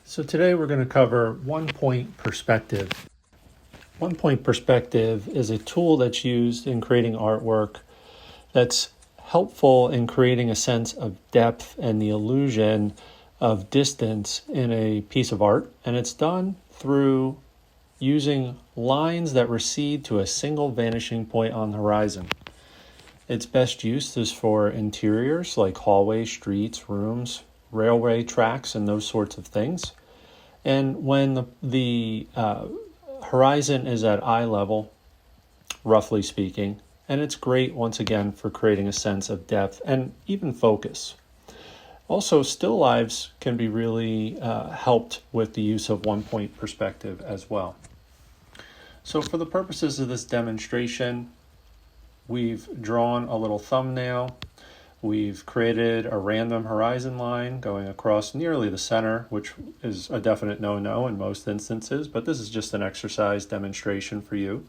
So today we're going to cover one-point perspective. One-point perspective is a tool that's used in creating artwork that's helpful in creating a sense of depth and the illusion of distance in a piece of art. And it's done through using lines that recede to a single vanishing point on the horizon. Its best use is for interiors like hallways, streets, rooms, railway tracks, and those sorts of things. And when the horizon is at eye level, roughly speaking, and it's great once again for creating a sense of depth and even focus. Also, still lives can be really helped with the use of one-point perspective as well. So for the purposes of this demonstration, we've drawn a little thumbnail. We've created a random horizon line going across nearly the center, which is a definite no-no in most instances, but this is just an exercise demonstration for you.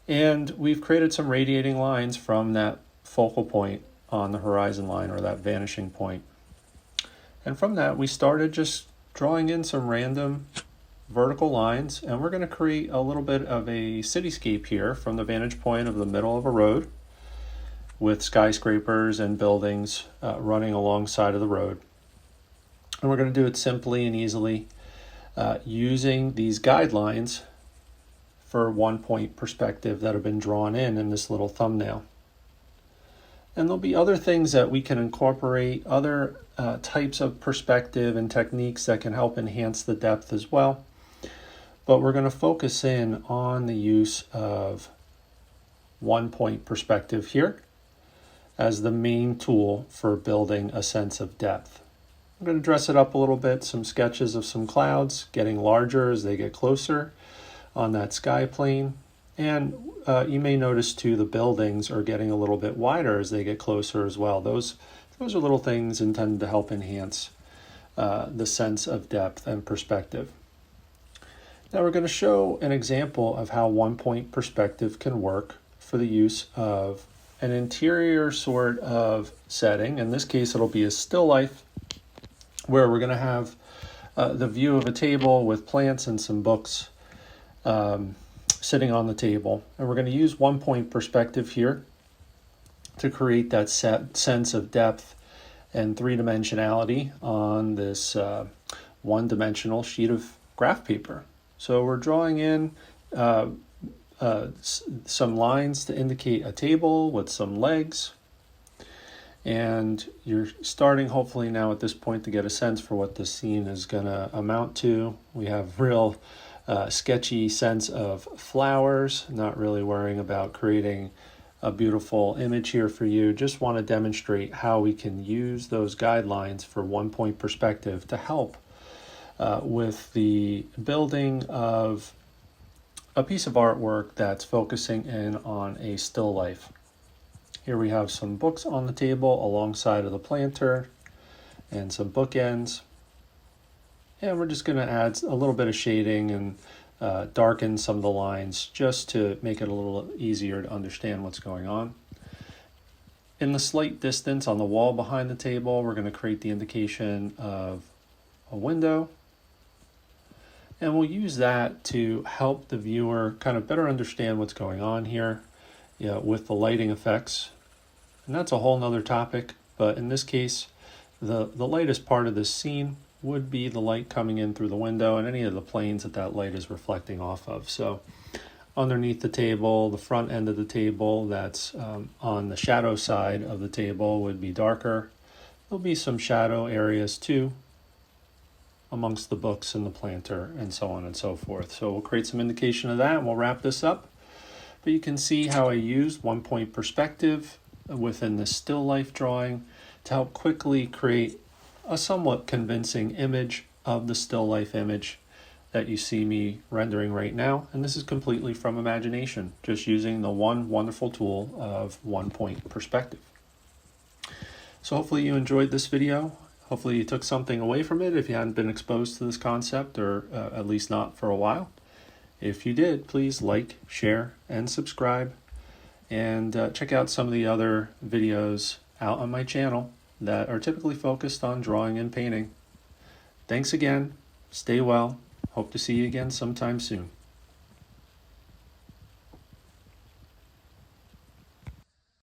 And we've created some radiating lines from that focal point on the horizon line, or that vanishing point. And from that, we started just drawing in some random vertical lines, and we're going to create a little bit of a cityscape here from the vantage point of the middle of a road, with skyscrapers and buildings running alongside of the road. And we're going to do it simply and easily using these guidelines for one-point perspective that have been drawn in this little thumbnail. And there'll be other things that we can incorporate, other types of perspective and techniques that can help enhance the depth as well. But we're going to focus in on the use of one-point perspective here as the main tool for building a sense of depth. I'm going to dress it up a little bit, some sketches of some clouds getting larger as they get closer on that sky plane. And you may notice too, the buildings are getting a little bit wider as they get closer as well. Those are little things intended to help enhance the sense of depth and perspective. Now we're going to show an example of how one-point perspective can work for the use of an interior sort of setting. In this case, it'll be a still life where we're going to have the view of a table with plants and some books sitting on the table. And we're going to use one-point perspective here to create that sense of depth and three-dimensionality on this one-dimensional sheet of graph paper. So we're drawing in some lines to indicate a table with some legs. And you're starting hopefully now at this point to get a sense for what the scene is going to amount to. We have real sketchy sense of flowers, not really worrying about creating a beautiful image here for you. Just want to demonstrate how we can use those guidelines for one-point perspective to help with the building of a piece of artwork that's focusing in on a still life. Here we have some books on the table alongside of the planter and some bookends. And we're just going to add a little bit of shading and darken some of the lines just to make it a little easier to understand what's going on. In the slight distance on the wall behind the table, we're going to create the indication of a window. And we'll use that to help the viewer kind of better understand what's going on here with the lighting effects. And that's a whole nother topic, but in this case, the lightest part of this scene would be the light coming in through the window and any of the planes that light is reflecting off of. So underneath the table, the front end of the table that's on the shadow side of the table would be darker. There'll be some shadow areas too amongst the books and the planter and so on and so forth. So we'll create some indication of that and we'll wrap this up. But you can see how I used one-point perspective within this still life drawing to help quickly create a somewhat convincing image of the still life image that you see me rendering right now. And this is completely from imagination, just using the one wonderful tool of one-point perspective. So hopefully you enjoyed this video. Hopefully you took something away from it if you hadn't been exposed to this concept, or at least not for a while. If you did, please like, share, and subscribe. And check out some of the other videos out on my channel that are typically focused on drawing and painting. Thanks again, Stay well. Hope to see you again sometime soon.